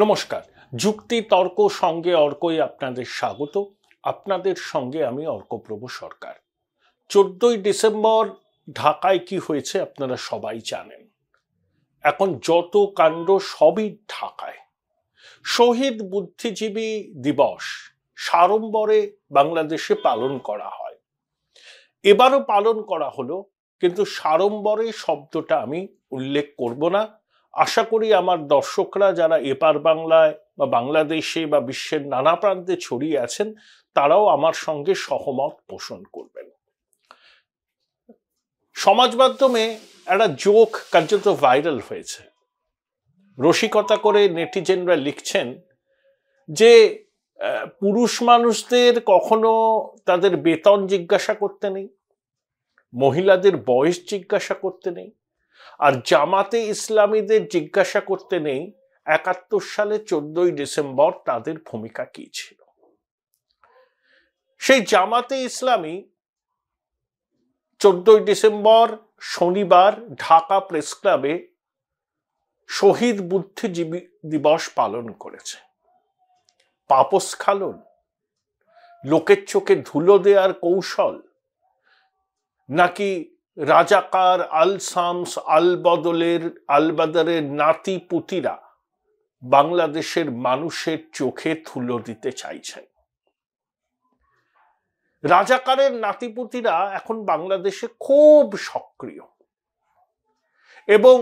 নমস্কার। যুক্তি তর্ক সঙ্গে অর্কই আপনাদের স্বাগত। আপনাদের সঙ্গে আমি অর্কপ্রভ সরকার। 14ই ডিসেম্বর ঢাকায় কি হয়েছে আপনারা সবাই জানেন। এখন যত কাণ্ড সবই ঢাকায়। শহীদ বুদ্ধিজীবী দিবস সাড়ম্বরে বাংলাদেশে পালন করা হয়। এবারও পালন করা হলো, কিন্তু সাড়ম্বরে শব্দটা আমি উল্লেখ করব না। আশা করি আমার দর্শকরা যারা এপার বাংলায় বা বাংলাদেশে বা বিশ্বের নানা প্রান্তে ছড়িয়ে আছেন তারাও আমার সঙ্গে সহমত পোষণ করবেন। সমাজ মাধ্যমে একটা জোক কার্যত ভাইরাল হয়েছে। রসিকতা করে নেটিজেনরা লিখছেন যে পুরুষ মানুষদের কখনো তাদের বেতন জিজ্ঞাসা করতে নেই, মহিলাদের বয়স জিজ্ঞাসা করতে নেই, আর জামাতে ইসলামীদের জিজ্ঞাসা করতে নেই 71 সালে 14ই ডিসেম্বর তাদের ভূমিকা কি ছিল। সেই জামাতে ইসলামী 14ই ডিসেম্বর শনিবার ঢাকা প্রেস ক্লাবে শহীদ বুদ্ধিজীবী দিবস পালন করেছে। পাপস্খালন, লোকের চোখে ধুলো দেওয়ার কৌশল, নাকি রাজাকার আল শামস আল বাদরের নাতি পুতিরা বাংলাদেশের মানুষের চোখে ধুলো দিতে চাইছেন? রাজাকারের নাতিপুতিরা এখন বাংলাদেশে খুব সক্রিয় এবং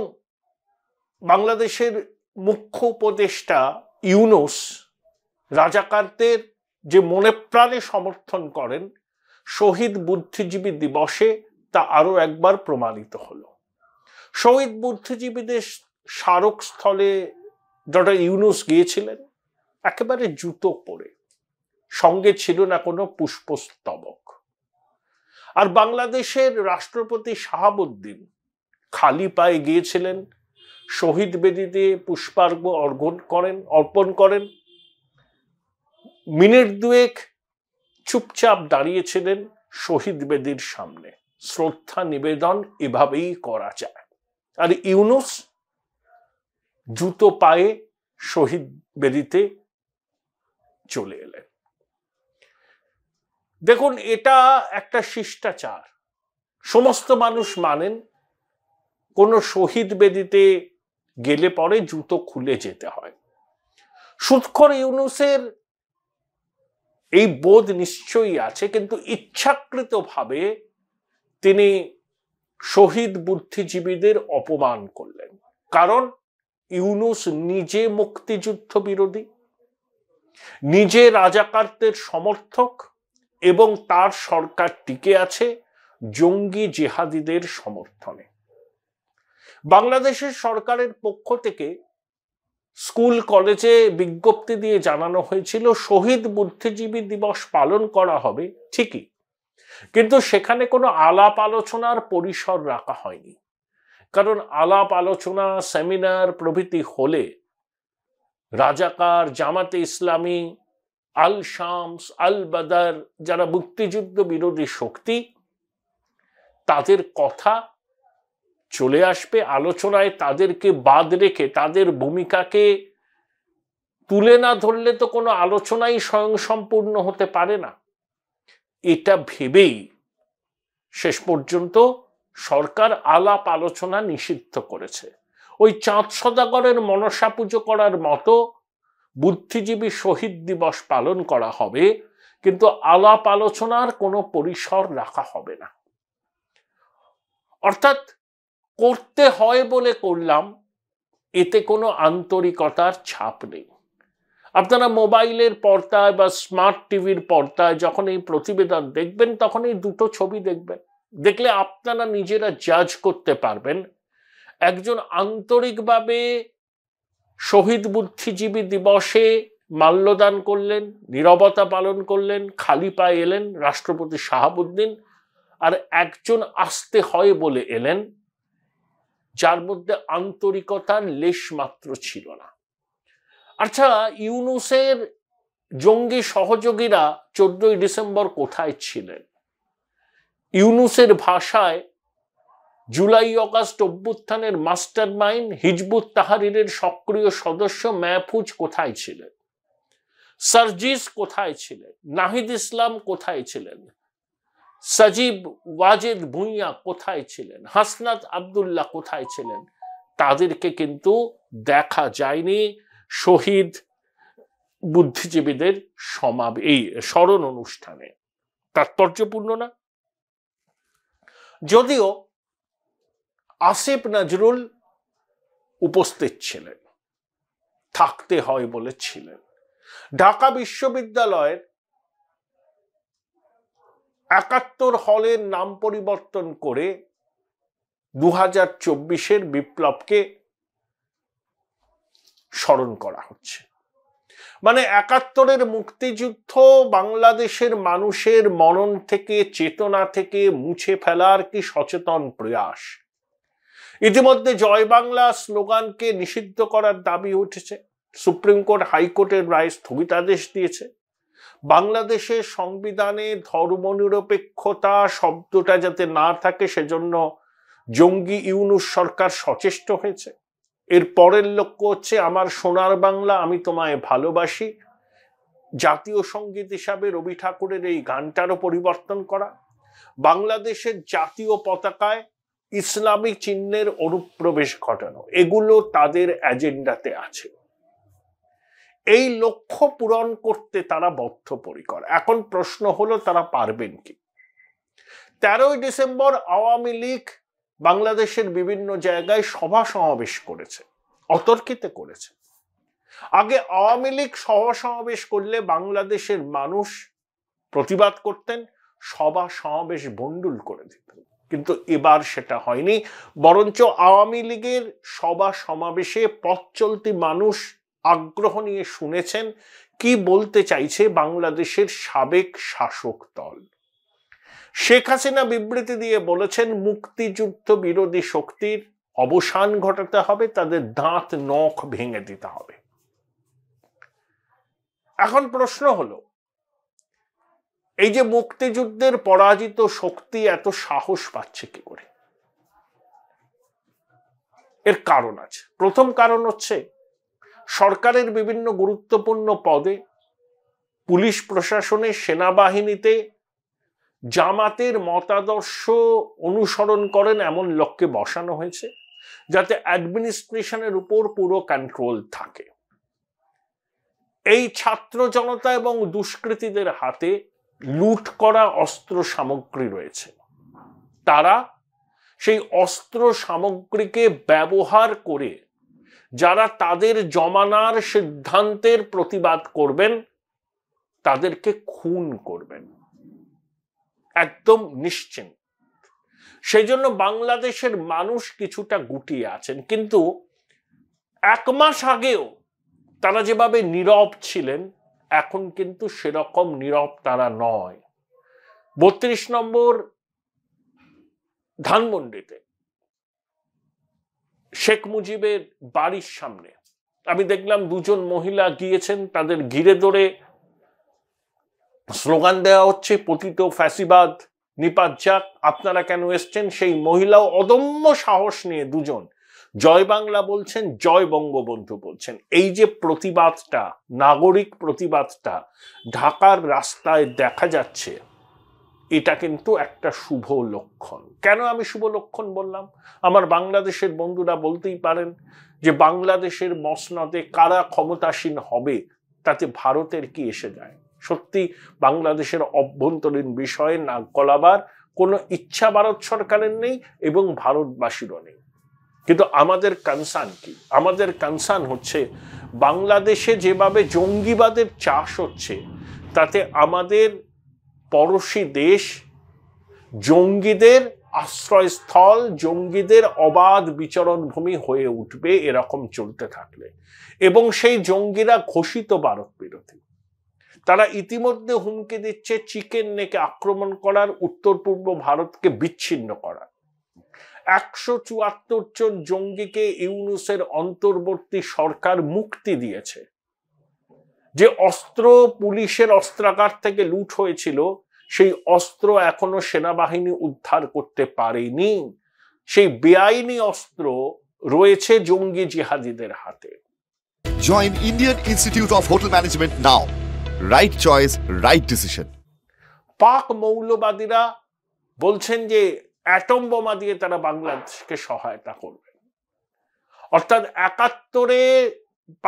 বাংলাদেশের মুখ্য উপদেষ্টা ইউনূস রাজাকারদের যে মনে প্রাণে সমর্থন করেন শহীদ বুদ্ধিজীবী দিবসে তা আরো একবার প্রমাণিত হলো। শহীদ বুদ্ধিজীবীদের স্মারকস্থলে ডক্টর ইউনূস গিয়েছিলেন একেবারে জুতো পরে, সঙ্গে ছিল না কোনো পুষ্পস্তবক। আর বাংলাদেশের রাষ্ট্রপতি শাহাবুদ্দিন খালি পায়ে গিয়েছিলেন, শহীদ বেদিতে পুষ্পার্ঘ অর্পণ করেন, মিনিট দুয়েক চুপচাপ দাঁড়িয়েছিলেন শহীদ বেদির সামনে। শ্রদ্ধা নিবেদন এভাবেই করা যায়। আর ইউনূস জুতো পায়ে শহীদ বেদিতে চলে এলেন। দেখুন, এটা একটা শিষ্টাচার। সমস্ত মানুষ মানেন কোন শহীদ বেদিতে গেলে পরে জুতো খুলে যেতে হয়। সুৎখর ইউনূসের এই বোধ নিশ্চয়ই আছে, কিন্তু ইচ্ছাকৃতভাবে তিনি শহীদ বুদ্ধিজীবীদের অপমান করলেন। কারণ ইউনূস নিজে মুক্তিযুদ্ধ বিরোধী, নিজে রাজাকারদের সমর্থক এবং তার সরকার টিকে আছে জঙ্গি জিহাদিদের সমর্থনে। বাংলাদেশের সরকারের পক্ষ থেকে স্কুল কলেজে বিজ্ঞপ্তি দিয়ে জানানো হয়েছিল শহীদ বুদ্ধিজীবী দিবস পালন করা হবে ঠিকই, কিন্তু সেখানে কোনো আলাপ আলোচনার পরিসর রাখা হয়নি। কারণ আলাপ আলোচনা, সেমিনার প্রভৃতি হলে রাজাকার, জামাতে ইসলামী, আল শামস, আল বাদার যারা মুক্তিযুদ্ধ বিরোধী শক্তি তাদের কথা চলে আসবে আলোচনায়। তাদেরকে বাদ রেখে তাদের ভূমিকাকে তুলে না ধরলে তো কোনো আলোচনাই স্বয়ংসম্পূর্ণ হতে পারে না। এটা ভেবেই শেষ পর্যন্ত সরকার আলাপ আলোচনা নিষিদ্ধ করেছে। ওই চাঁদ সদাগরের মনসা পুজো করার মতো বুদ্ধিজীবী শহীদ দিবস পালন করা হবে, কিন্তু আলাপ আলোচনার কোনো পরিসর রাখা হবে না। অর্থাৎ করতে হয় বলে করলাম, এতে কোনো আন্তরিকতার ছাপ নেই। আপনারা মোবাইলের পর্দায় বা স্মার্ট টিভির পর্দায় যখন এই প্রতিবেদন দেখবেন তখন এই দুটো ছবি দেখবেন। দেখলে আপনারা নিজেরা জাজ করতে পারবেন একজন আন্তরিকভাবে শহীদ বুদ্ধিজীবী দিবসে মাল্যদান করলেন, নীরবতা পালন করলেন, খালি পায়ে এলেন রাষ্ট্রপতি শাহাবুদ্দিন, আর একজন আসতে হয় বলে এলেন যার মধ্যে আন্তরিকতার লেশ মাত্র ছিল না। আচ্ছা, ইউনূসের জঙ্গি সহযোগীরা 14ই ডিসেম্বর কোথায় ছিলেন? ইউনূসের ভাষায় জুলাই অগাস্ট অভ্যুত্থানের মাস্টার মাইন্ড হিজবুত তাহরিরের সক্রিয় সদস্য মাহফুজ কোথায় ছিলেন? সার্জিস কোথায় ছিলেন? নাহিদ ইসলাম কোথায় ছিলেন? সাজিব ওয়াজেদ ভুঁইয়া কোথায় ছিলেন? হাসনাত আব্দুল্লাহ কোথায় ছিলেন? তাদেরকে কিন্তু দেখা যায়নি শহীদ বুদ্ধিজীবীদের এই স্মরণ অনুষ্ঠানে। তাৎপর্যপূর্ণ না? যদিও আসিফ নজরুল উপস্থিত ছিলেন, থাকতে হয় বলেছিলেন। ঢাকা বিশ্ববিদ্যালয়ের ৭১ হলের নাম পরিবর্তন করে 2024-এর বিপ্লবকে স্মরণ করা হচ্ছে। মানে ৭১-এর মুক্তিযুদ্ধ বাংলাদেশের মানুষের মনন থেকে, চেতনা থেকে মুছে ফেলার কি সচেতন প্রয়াস। ইতিমধ্যে জয় বাংলা স্লোগানকে নিষিদ্ধ করার দাবি উঠেছে। সুপ্রিম কোর্ট হাইকোর্টের রায় স্থগিতাদেশ দিয়েছে। বাংলাদেশের সংবিধানে ধর্মনিরপেক্ষতা শব্দটা যাতে না থাকে সেজন্য জঙ্গি ইউনূস সরকার সচেষ্ট হয়েছে। এর পরের লক্ষ্য হচ্ছে আমার সোনার বাংলা আমি তোমায় ভালোবাসি জাতীয় সঙ্গীত হিসাবে রবি ঠাকুরের এই গানটারও পরিবর্তন করা, বাংলাদেশের জাতীয় পতাকায় ইসলামী চিহ্নের অনুপ্রবেশ ঘটানো, এগুলো তাদের এজেন্ডাতে আছে। এই লক্ষ্য পূরণ করতে তারা বদ্ধপরিকর। এখন প্রশ্ন হলো তারা পারবেন কি? 13ই ডিসেম্বর আওয়ামী লীগ বাংলাদেশের বিভিন্ন জায়গায় সভা সমাবেশ করেছে, অতর্কিতে করেছে। আগে আওয়ামী লীগ সভা সমাবেশ করলে বাংলাদেশের মানুষ প্রতিবাদ করতেন, সভা সমাবেশ বন্ডুল করে দিতেন। কিন্তু এবার সেটা হয়নি, বরঞ্চ আওয়ামী লীগের সভা সমাবেশে পথ চলতি মানুষ আগ্রহ নিয়ে শুনেছেন কি বলতে চাইছে বাংলাদেশের সাবেক শাসক দল। শেখ হাসিনা বিবৃতি দিয়ে বলেছেন মুক্তিযুদ্ধ বিরোধী শক্তির অবসান ঘটাতে হবে, তাদের দাঁত নখ ভেঙে দিতে হবে। এখন প্রশ্ন হলো, এই যে মুক্তিযুদ্ধের পরাজিত শক্তি এত সাহস পাচ্ছে কি করে? এর কারণ আছে। প্রথম কারণ হচ্ছে সরকারের বিভিন্ন গুরুত্বপূর্ণ পদে, পুলিশ প্রশাসনে, সেনাবাহিনীতে জামাতের মতাদর্শ অনুসরণ করেন এমন লোককে বসানো হয়েছে যাতে অ্যাডমিনিস্ট্রেশনের উপর পুরো কন্ট্রোল থাকে। এই ছাত্র জনতা এবং দুষ্কৃতীদের হাতে লুট করা অস্ত্র সামগ্রী রয়েছে, তারা সেই অস্ত্র সামগ্রীকে ব্যবহার করে যারা তাদের জমানার সিদ্ধান্তের প্রতিবাদ করবেন তাদেরকে খুন করবেন, একদম নিশ্চিন্ত। সেই জন্য বাংলাদেশের মানুষ কিছুটা গুটিয়ে আছেন। কিন্তু 1 মাস আগেও তারা যেভাবে নীরব ছিলেন, এখন কিন্তু সেরকম নীরব তারা নয়। 32 নম্বর ধানমন্ডিতে শেখ মুজিবের বাড়ির সামনে আমি দেখলাম 2 জন মহিলা গিয়েছেন, তাদের ঘিরে ধরে স্লোগান দেওয়া হচ্ছে পতিত ফ্যাসিবাদ নিপাত যাক, আপনারা কেন এসছেন? সেই মহিলাও অদম্য সাহস নিয়ে 2 জন জয় বাংলা বলছেন, জয় বঙ্গবন্ধু বলছেন। এই যে প্রতিবাদটা, নাগরিক প্রতিবাদটা ঢাকার রাস্তায় দেখা যাচ্ছে, এটা কিন্তু একটা শুভ লক্ষণ। কেন আমি শুভ লক্ষণ বললাম? আমার বাংলাদেশের বন্ধুরা বলতেই পারেন যে বাংলাদেশের মসনদে কারা ক্ষমতাসীন হবে তাতে ভারতের কি এসে যায়? সত্যি বাংলাদেশের অভ্যন্তরীণ বিষয়ে নাক গলাবার কোনো ইচ্ছা ভারত সরকারের নেই এবং ভারতবাসীরও নেই। কিন্তু আমাদের কনসার্ন কি? আমাদের কনসার্ন হচ্ছে বাংলাদেশে যেভাবে জঙ্গিবাদের চাষ হচ্ছে তাতে আমাদের পড়শি দেশ জঙ্গিদের আশ্রয়স্থল, জঙ্গিদের অবাধ বিচরণ ভূমি হয়ে উঠবে এরকম চলতে থাকলে। এবং সেই জঙ্গিরা ঘোষিত ভারত বিরোধী। তারা ইতিমধ্যে হুমকি দিচ্ছে চিকেন নেকে আক্রমণ করার, উত্তর পূর্ব ভারতকে বিচ্ছিন্ন করার। 174 জন জঙ্গিকে ইউনূসের অন্তর্বর্তী সরকার মুক্তি দিয়েছে। যে অস্ত্র পুলিশের অস্ত্রাগার থেকে লুট হয়েছিল সেই অস্ত্র এখনো সেনাবাহিনী উদ্ধার করতে পারেনি। সেই বেআইনি অস্ত্র রয়েছে জঙ্গি জিহাদিদের হাতে। Join Indian Institute of Hotel Management now. Right choice, right decision. পাক মৌলবাদীরা বলছেন যে অ্যাটম বোমা দিয়ে তারা বাংলাদেশকে সহায়তা করবে। অর্থাৎ ৭১-এ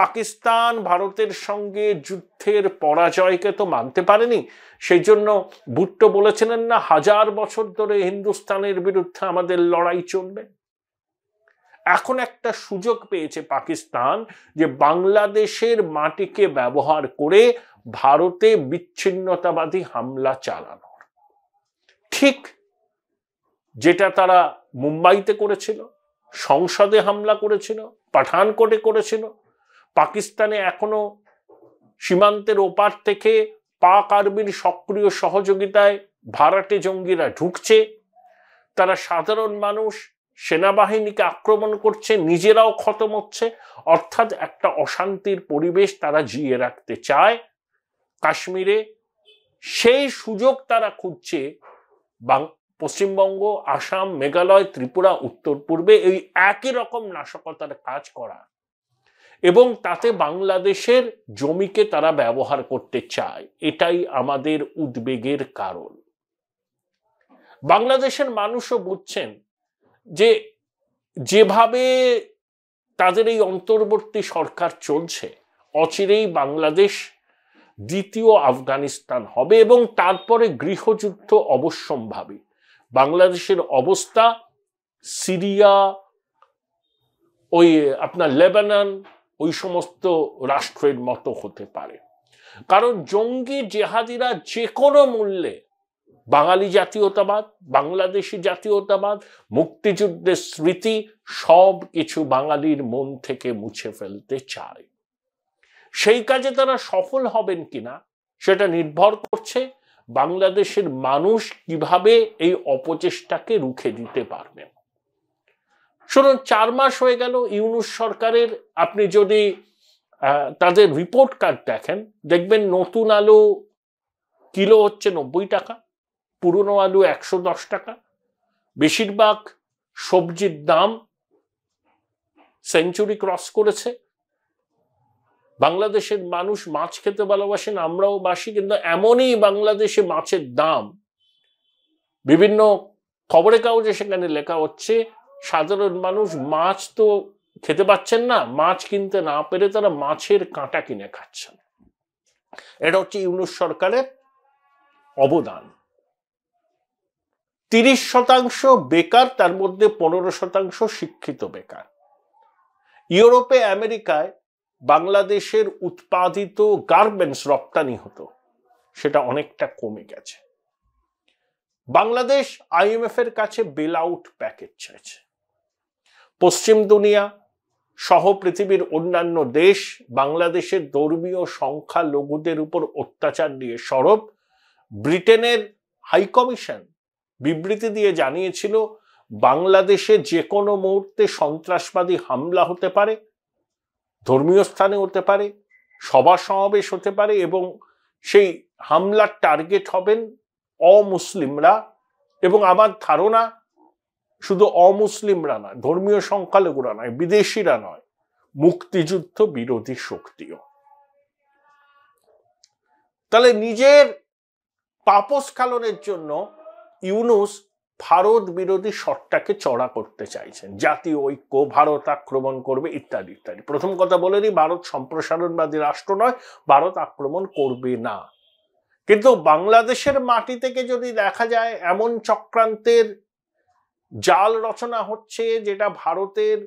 পাকিস্তান ভারতের সঙ্গে যুদ্ধের পরাজয়কে তো মানতে পারেনি, সেই জন্য ভুট্টো বলেছিলেন না ১০০০ বছর ধরে হিন্দুস্তানের বিরুদ্ধে আমাদের লড়াই চলবে। এখন একটা সুযোগ পেয়েছে পাকিস্তান যে বাংলাদেশের মাটিকে ব্যবহার করে ভারতে বিচ্ছিন্নতাবাদী হামলা চালানোর, ঠিক যেটা তারা মুম্বাইতে করেছিল, সংসদে হামলা করেছিল, পাঠানকোটে করেছিল। পাকিস্তানে এখনো সীমান্তের ওপার থেকে পাক আর্মির সক্রিয় সহযোগিতায় ভাড়াটে জঙ্গিরা ঢুকছে, তারা সাধারণ মানুষ, সেনাবাহিনীকে আক্রমণ করছে, নিজেরাও খতম হচ্ছে। অর্থাৎ একটা অশান্তির পরিবেশ তারা জিয়ে রাখতে চায় কাশ্মীরে। সেই সুযোগ তারা খুঁজছে পশ্চিমবঙ্গ, আসাম, মেঘালয়, ত্রিপুরা, উত্তর পূর্বে এই একই রকম নাশকতার কাজ করা, এবং তাতে বাংলাদেশের জমিকে তারা ব্যবহার করতে চায়। এটাই আমাদের উদ্বেগের কারণ। বাংলাদেশের মানুষও বুঝছেন যে যেভাবে তাদের এই অন্তর্বর্তী সরকার চলছে, অচিরেই বাংলাদেশ দ্বিতীয় আফগানিস্তান হবে এবং তারপরে গৃহযুদ্ধ অবশ্যম্ভাবী। বাংলাদেশের অবস্থা সিরিয়া, ওই আপনার লেবানন, ওই সমস্ত রাষ্ট্রের মতো হতে পারে। কারণ জঙ্গি জেহাদিরা যে কোনো মূল্যে বাঙালি জাতীয়তাবাদ, বাংলাদেশি জাতীয়তাবাদ, মুক্তিযুদ্ধের স্মৃতি সব কিছু বাঙালির মন থেকে মুছে ফেলতে চায়। সেই কাজে তারা সফল হবেন কিনা সেটা নির্ভর করছে বাংলাদেশের মানুষ কিভাবে এই অপচেষ্টাকে রুখে দিতে পারবেন। শুনুন, ৪ মাস হয়ে গেল ইউনূস সরকারের। আপনি যদি তাদের রিপোর্ট কার্ড দেখেন, দেখবেন নতুন আলু কিলো হচ্ছে ৯০ টাকা, পুরনো আলু ১১০ টাকা। বেশিরভাগ সবজির দাম সেঞ্চুরি ক্রস করেছে। বাংলাদেশের মানুষ মাছ খেতে ভালোবাসেন, আমরাও বাসি, কিন্তু এমনই বাংলাদেশে মাছের দাম, বিভিন্ন খবরের কাগজে সেখানে লেখা হচ্ছে সাধারণ মানুষ মাছ তো খেতে পাচ্ছেন না, মাছ কিনতে না পেরে তারা মাছের কাঁটা কিনে খাচ্ছেন। এটা হচ্ছে ইউনূস সরকারের অবদান। ৩০% বেকার, তার মধ্যে ১৫% শিক্ষিত বেকার। ইউরোপে, আমেরিকায় বাংলাদেশের উৎপাদিত গার্মেন্টস রপ্তানি হতো, সেটা অনেকটা কমে গেছে। বাংলাদেশ IMF এর কাছে বেল আউট প্যাকেজ চাইছে। পশ্চিম দুনিয়া সহ পৃথিবীর অন্যান্য দেশ বাংলাদেশের ধর্মীয় সংখ্যালঘুদের উপর অত্যাচার নিয়ে সরব। ব্রিটেনের হাইকমিশন বিবৃতি দিয়ে জানিয়েছিল বাংলাদেশে যে কোনো মুহূর্তে সন্ত্রাসবাদী হামলা হতে পারে, ধর্মীয় স্থানে হতে পারে, সভা সমাবেশ হতে পারে, এবং সেই হামলার টার্গেট হবেন অমুসলিমরা। এবং আমার ধারণা শুধু অমুসলিমরা নয়, ধর্মীয় সংখ্যালঘুরা নয়, বিদেশিরা নয়, মুক্তিযুদ্ধ বিরোধী শক্তিও। তাহলে নিজের পাপস্খলনের জন্য ইউনূস ভারত বিরোধী শটটাকে চড়া করতে চাইছেন। জাতীয় ঐক্য, ভারত আক্রমণ করবে, ইত্যাদি ইত্যাদি। প্রথম কথা বলে নিই, ভারত সম্প্রসারণবাদী রাষ্ট্র নয়, ভারত আক্রমণ করবে না। কিন্তু বাংলাদেশের মাটি থেকে যদি দেখা যায় এমন চক্রান্তের জাল রচনা হচ্ছে যেটা ভারতের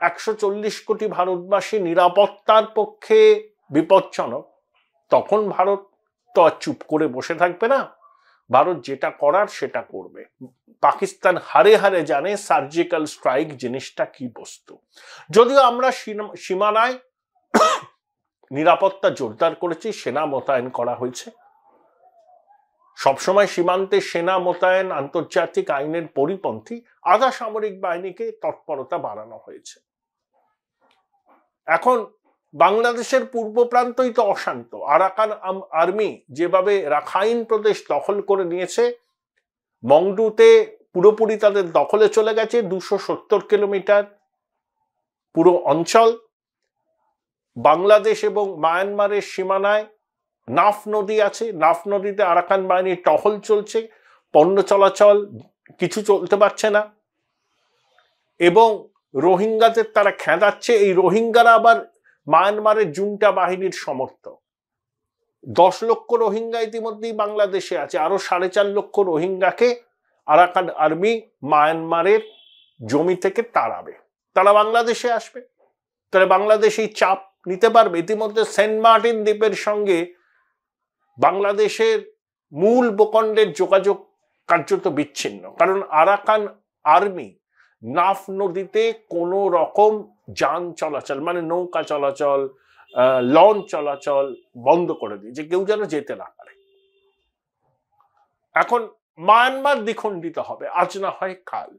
১৪০ কোটি ভারতবাসী নিরাপত্তার পক্ষে বিপজ্জনক, তখন ভারত তো আর চুপ করে বসে থাকবে না। ভারত যেটা করার সেটা করবে। পাকিস্তান হারে হারে জানে সার্জিক্যাল স্ট্রাইক জিনিসটা কি বস্তু। যদিও আমরা সীমানায় নিরাপত্তা জোরদার করেছি, সেনা মোতায়েন করা হয়েছে। সবসময় সীমান্তে সেনা মোতায়েন আন্তর্জাতিক আইনের পরিপন্থী। আধা সামরিক বাহিনীকে তৎপরতা বাড়ানো হয়েছে। এখন বাংলাদেশের পূর্ব প্রান্তই তো অশান্ত। আরাকান আর্মি যেভাবে রাখাইন প্রদেশ দখল করে নিয়েছে, মংডুতে পুরোপুরি তাদের দখলে চলে গেছে। 270 কিলোমিটার পুরো অঞ্চল বাংলাদেশ এবং মায়ানমারের সীমানায় নাফ নদী আছে। নাফ নদীতে আরাকান বাহিনীর টহল চলছে, পণ্য চলাচল কিছু চলতে পারছে না, এবং রোহিঙ্গাদের তারা খেদাচ্ছে। এই রোহিঙ্গারা আবার মায়ানমারের জুন্টা বাহিনীর সমর্থক। 10 লক্ষ রোহিঙ্গা ইতিমধ্যেই বাংলাদেশে আছে, আরো 4.5 লক্ষ রোহিঙ্গাকে আরাকান আর্মি মায়ানমারের জমি থেকে তাড়াবে, তারা বাংলাদেশে আসবে। তাহলে বাংলাদেশ এই চাপ নিতে পারবে? ইতিমধ্যে সেন্ট মার্টিন দ্বীপের সঙ্গে বাংলাদেশের মূল ভূখণ্ডের যোগাযোগ কার্যত বিচ্ছিন্ন, কারণ আরাকান আর্মি নাফ নদীতে কোনো রকম যান চলাচল মানে নৌকা চলাচল, লঞ্চ চলাচল বন্ধ করে দিয়েছে, কেউ যেন যেতে না পারে। এখন মায়ানমার দ্বিখণ্ডিত হবে, আজ না হয় কাল।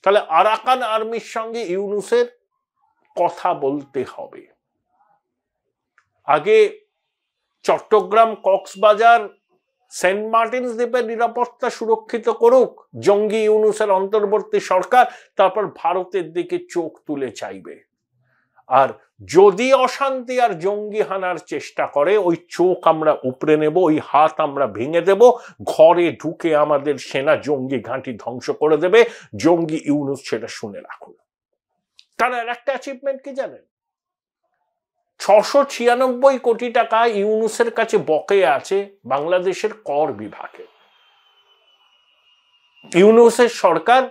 তাহলে আরাকান আর্মির সঙ্গে ইউনূসের কথা বলতে হবে। আগে চট্টগ্রাম, কক্সবাজার, সেন্ট মার্টিন দ্বীপের নিরাপত্তা সুরক্ষিত করুক জঙ্গি ইউনূসের অন্তর্বর্তী সরকার, তারপর ভারতের দিকে চোখ তুলে চাইবে। আর যদি অশান্তি আর জঙ্গি হানার চেষ্টা করে, ওই চোখ আমরা উপড়ে নেব, ওই হাত আমরা ভেঙে দেব, ঘরে ঢুকে আমাদের সেনা জঙ্গি ঘাঁটি ধ্বংস করে দেবে। জঙ্গি ইউনূস সেটা শুনে রাখুন। তার আর একটা অ্যাচিভমেন্ট কি জানেন? 696 কোটি টাকা ইউনূসের কাছে বকেয়া আছে বাংলাদেশের কর বিভাগে। ইউনূসের সরকার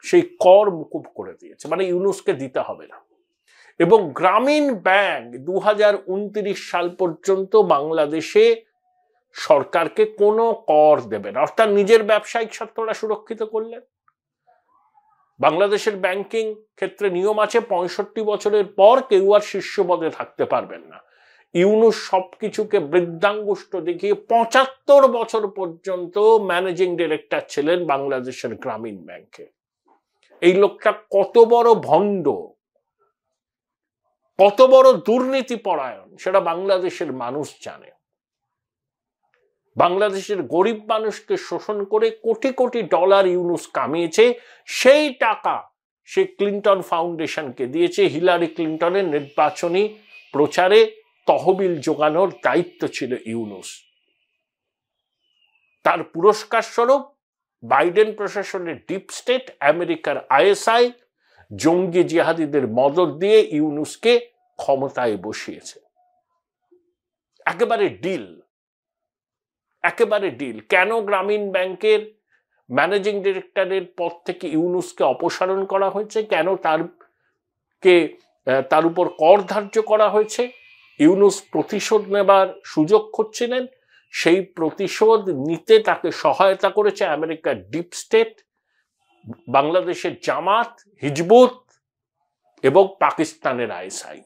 সেই কর মুকুব করে দিয়েছে, মানে ইউনূসকে দিতে হবে না। এবং গ্রামীণ ব্যাংক 2029 সাল পর্যন্ত বাংলাদেশে সরকারকে কোনো কর দেবে না, অর্থাৎ নিজের ব্যবসায়িক স্বার্থটা সুরক্ষিত করলেন। বাংলাদেশের ব্যাংকিং ক্ষেত্রে নিয়ম আছে 65 বছরের পর কেউ আর শীর্ষ পদে থাকতে পারবেন না। ইউনূস সবকিছুকে বৃদ্ধাঙ্গুষ্ঠ দেখিয়ে 75 বছর পর্যন্ত ম্যানেজিং ডিরেক্টর ছিলেন বাংলাদেশের গ্রামীণ ব্যাংকে। এই লোকটা কত বড় ভণ্ড, কত বড় দুর্নীতি পরায়ণ সেটা বাংলাদেশের মানুষ জানে। বাংলাদেশের গরিব মানুষকে শোষণ করে কোটি কোটি ডলার ইউনূস কামিয়েছে। সেই টাকা সে ক্লিন্টন ফাউন্ডেশনকে দিয়েছে। হিলারি ক্লিন্টনের নির্বাচনী প্রচারে তহবিল জোগানোর দায়িত্ব ছিল ইউনূস। তার পুরস্কার স্বরূপ বাইডেন প্রশাসনের ডিপ স্টেট, আমেরিকার আইএসআই জঙ্গি জিহাদিদের মদদ দিয়ে ইউনূসকে ক্ষমতায় বসিয়েছে। একেবারে ডিল, একেবারে ডিল। কেন গ্রামীণ ব্যাংকের ম্যানেজিং ডিরেক্টরের পদ থেকে ইউনূসকে অপসারণ করা হয়েছে, কেন তার উপর কর ধার্য করা হয়েছে? ইউনূস প্রতিশোধ নেবার সুযোগ খুঁজছিলেন। সেই প্রতিশোধ নিতে তাকে সহায়তা করেছে আমেরিকার ডিপ স্টেট, বাংলাদেশের জামাত, হিজবুত এবং পাকিস্তানের আইএসআই।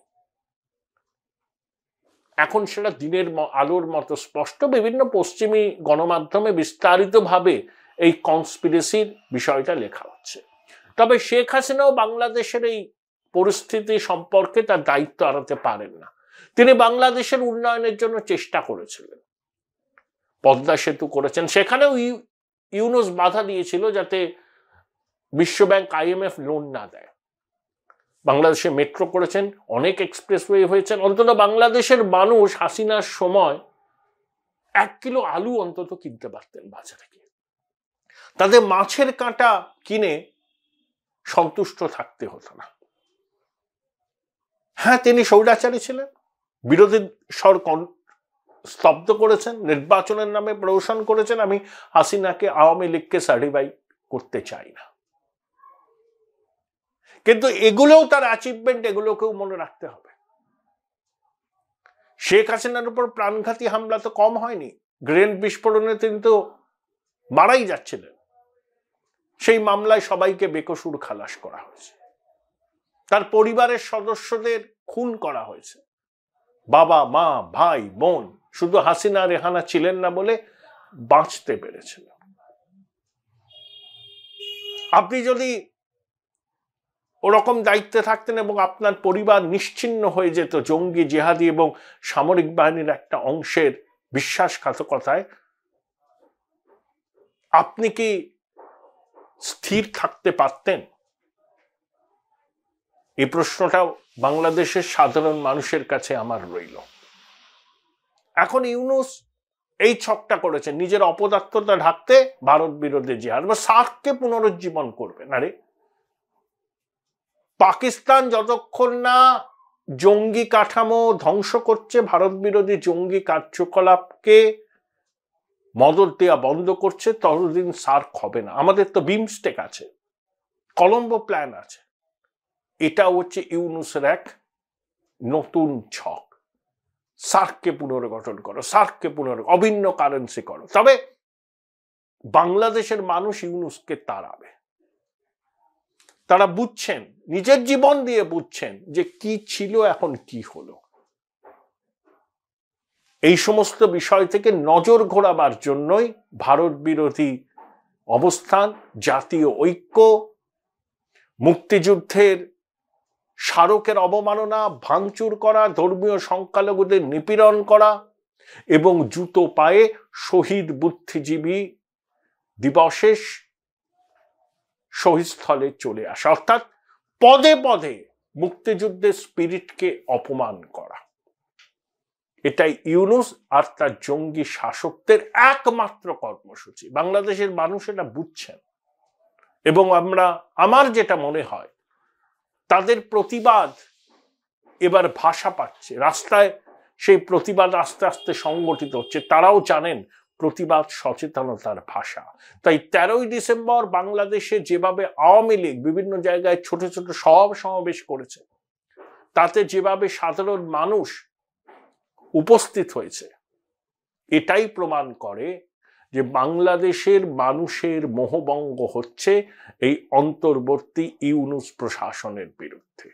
এখন সেটা দিনের আলোর মতো স্পষ্ট। বিভিন্ন পশ্চিমী গণমাধ্যমে বিস্তারিতভাবে এই কনস্পিরেসির বিষয়টা লেখা হচ্ছে। তবে শেখ হাসিনাও বাংলাদেশের এই পরিস্থিতি সম্পর্কে তার দায়িত্ব এড়াতে পারেন না। তিনি বাংলাদেশের উন্নয়নের জন্য চেষ্টা করেছিলেন, পদ্মা সেতু করেছেন, সেখানেও ইউনূস বাধা দিয়েছিল যাতে বিশ্বব্যাংক, আইএমএফ লোন না দেয়। বাংলাদেশে মেট্রো করেছেন, অনেক এক্সপ্রেসওয়ে হয়েছেন। অন্তত বাংলাদেশের মানুষ হাসিনার সময় 1 কিলো আলু অন্তত কিনতে পারতেন বাজারে গিয়ে। তাদের মাছের কাঁটা কিনে সন্তুষ্ট থাকতে হতো না। হ্যাঁ, তিনি স্বৈরাচারী ছিলেন, বিরোধী স্বর স্তব্ধ করেছেন, নির্বাচনের নামে প্রহসন করেছেন। আমি হাসিনাকে, আওয়ামী লীগকে সার্টিফাই করতে চাই না, কিন্তু এগুলোও তার অ্যাচিভমেন্ট, এগুলোকেও মনে রাখতে হবে। শেখ হাসিনার উপর প্রাণঘাতী হামলা তো কম হয়নি। গ্রেনেড বিস্ফোরণে তিনি তো মারাই যাচ্ছিলেন। সেই মামলায় সবাইকে বেকসুর খালাস করা হয়েছে, তার পরিবারের সদস্যদের খুন করা হয়েছে, বাবা, মা, ভাই, বোন। শুধু হাসিনা রেহানা ছিলেন না বলে বাঁচতে পেরেছিল। আপনি যদি ওরকম দায়িত্বে থাকতেন এবং আপনার পরিবার নিশ্চিহ্ন হয়ে যেত জঙ্গি, জিহাদি এবং সামরিক বাহিনীর একটা অংশের বিশ্বাসঘাতকতায়, আপনি কি স্থির থাকতে পারতেন? এই প্রশ্নটাও বাংলাদেশের সাধারণ মানুষের কাছে আমার রইল। এখন ইউনূস এই ছকটা করেছে নিজের অপদার্থতা ঢাকতে, ভারত বিরোধী জিহাদ বা সার্ককে পুনরুজ্জীবন করবেন। আরে পাকিস্তান যতক্ষণ না জঙ্গি কাঠামো ধ্বংস করছে, ভারত বিরোধী জঙ্গি কার্যকলাপকে মদত দেওয়া বন্ধ করছে, ততদিন সার্ক হবে না। আমাদের তো বিমস্টেক আছে, কলম্বো প্ল্যান আছে। এটা হচ্ছে ইউনূসের এক নতুন ছক। সার্ককে পুনর্গঠন করো, সার্ককে অভিন্ন কারেন্সি করো। তবে বাংলাদেশের মানুষ ইউনূসকে তাড়াবে। তারা বুঝছেন, নিজের জীবন দিয়ে বুঝছেন যে কি ছিল এখন কি হলো। এই সমস্ত বিষয় থেকে নজর ঘোরাবার জন্যই ভারত বিরোধী অবস্থান, জাতীয় ঐক্য, মুক্তিযুদ্ধের স্মারকের অবমাননা, ভাঙচুর করা, ধর্মীয় সংখ্যালঘুদের নিপীড়ন করা এবং জুতো পায়ে শহীদ বুদ্ধিজীবী দিবসে শহীদস্থলে চলে আসা, অর্থাৎ পদে পদে মুক্তিযুদ্ধের স্পিরিটকে অপমান করা। এটাই ইউনূস আর তার জঙ্গি শাসকদের একমাত্র কর্মসূচি। বাংলাদেশের মানুষ এটা বুঝছেন এবং আমার যেটা মনে হয়, তাদের প্রতিবাদ এবার ভাষা পাচ্ছে, রাস্তায় সেই প্রতিবাদ আস্তে আস্তে সংগঠিত হচ্ছে। তারাও জানেন প্রতিবাদ সচেতনতার ভাষা। তাই 13ই ডিসেম্বর বাংলাদেশে যেভাবে আওয়ামী লীগ বিভিন্ন জায়গায় ছোট ছোট সমাবেশ করেছে, তাতে যেভাবে সাধারণ মানুষ উপস্থিত হয়েছে, এটাই প্রমাণ করে যে বাংলাদেশের মানুষের মোহভঙ্গ হচ্ছে এই অন্তর্বর্তী ইউনূস প্রশাসনের বিরুদ্ধে।